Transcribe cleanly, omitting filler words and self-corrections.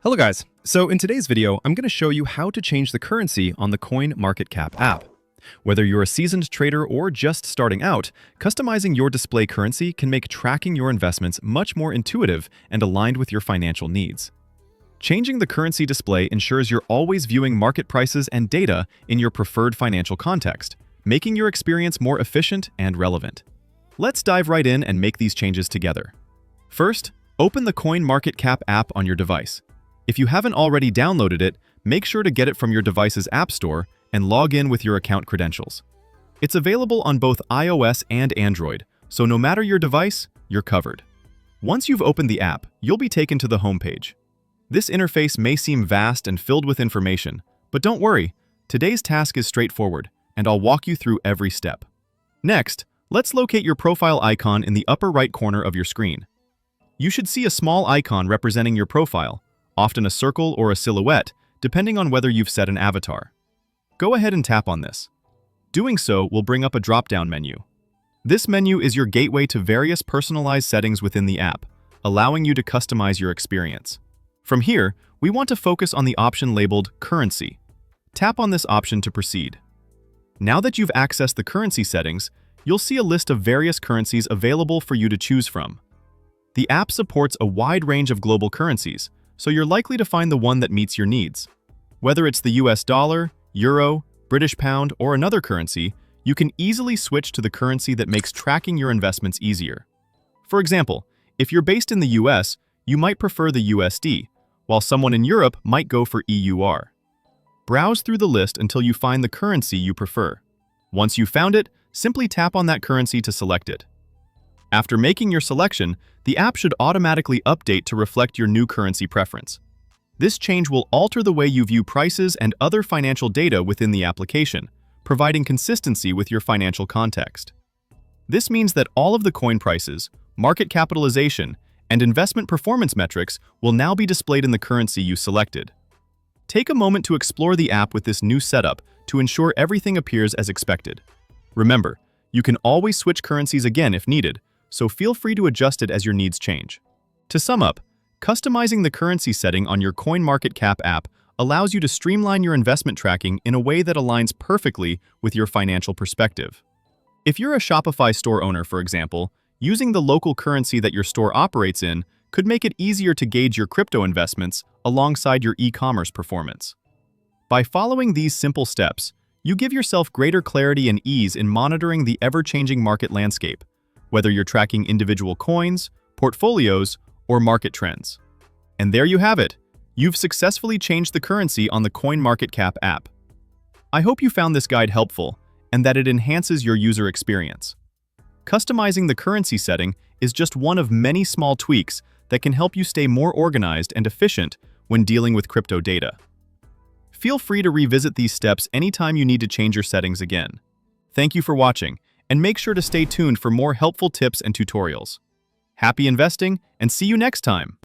Hello guys, so in today's video, I'm going to show you how to change the currency on the CoinMarketCap app. Whether you're a seasoned trader or just starting out, customizing your display currency can make tracking your investments much more intuitive and aligned with your financial needs. Changing the currency display ensures you're always viewing market prices and data in your preferred financial context, making your experience more efficient and relevant. Let's dive right in and make these changes together. First, open the CoinMarketCap app on your device. If you haven't already downloaded it, make sure to get it from your device's app store and log in with your account credentials. It's available on both iOS and Android, so no matter your device, you're covered. Once you've opened the app, you'll be taken to the homepage. This interface may seem vast and filled with information, but don't worry, today's task is straightforward, and I'll walk you through every step. Next, let's locate your profile icon in the upper right corner of your screen. You should see a small icon representing your profile, often a circle or a silhouette, depending on whether you've set an avatar. Go ahead and tap on this. Doing so will bring up a drop-down menu. This menu is your gateway to various personalized settings within the app, allowing you to customize your experience. From here, we want to focus on the option labeled Currency. Tap on this option to proceed. Now that you've accessed the currency settings, you'll see a list of various currencies available for you to choose from. The app supports a wide range of global currencies, so you're likely to find the one that meets your needs. Whether it's the US dollar, euro, British pound, or another currency, you can easily switch to the currency that makes tracking your investments easier. For example, if you're based in the US, you might prefer the USD, while someone in Europe might go for EUR. Browse through the list until you find the currency you prefer. Once you've found it, simply tap on that currency to select it. After making your selection, the app should automatically update to reflect your new currency preference. This change will alter the way you view prices and other financial data within the application, providing consistency with your financial context. This means that all of the coin prices, market capitalization, and investment performance metrics will now be displayed in the currency you selected. Take a moment to explore the app with this new setup to ensure everything appears as expected. Remember, you can always switch currencies again if needed, so feel free to adjust it as your needs change. To sum up, customizing the currency setting on your CoinMarketCap app allows you to streamline your investment tracking in a way that aligns perfectly with your financial perspective. If you're a Shopify store owner, for example, using the local currency that your store operates in could make it easier to gauge your crypto investments alongside your e-commerce performance. By following these simple steps, you give yourself greater clarity and ease in monitoring the ever-changing market landscape, whether you're tracking individual coins, portfolios, or market trends. And there you have it. You've successfully changed the currency on the CoinMarketCap app. I hope you found this guide helpful and that it enhances your user experience. Customizing the currency setting is just one of many small tweaks that can help you stay more organized and efficient when dealing with crypto data. Feel free to revisit these steps anytime you need to change your settings again. Thank you for watching, and make sure to stay tuned for more helpful tips and tutorials. Happy investing, and see you next time!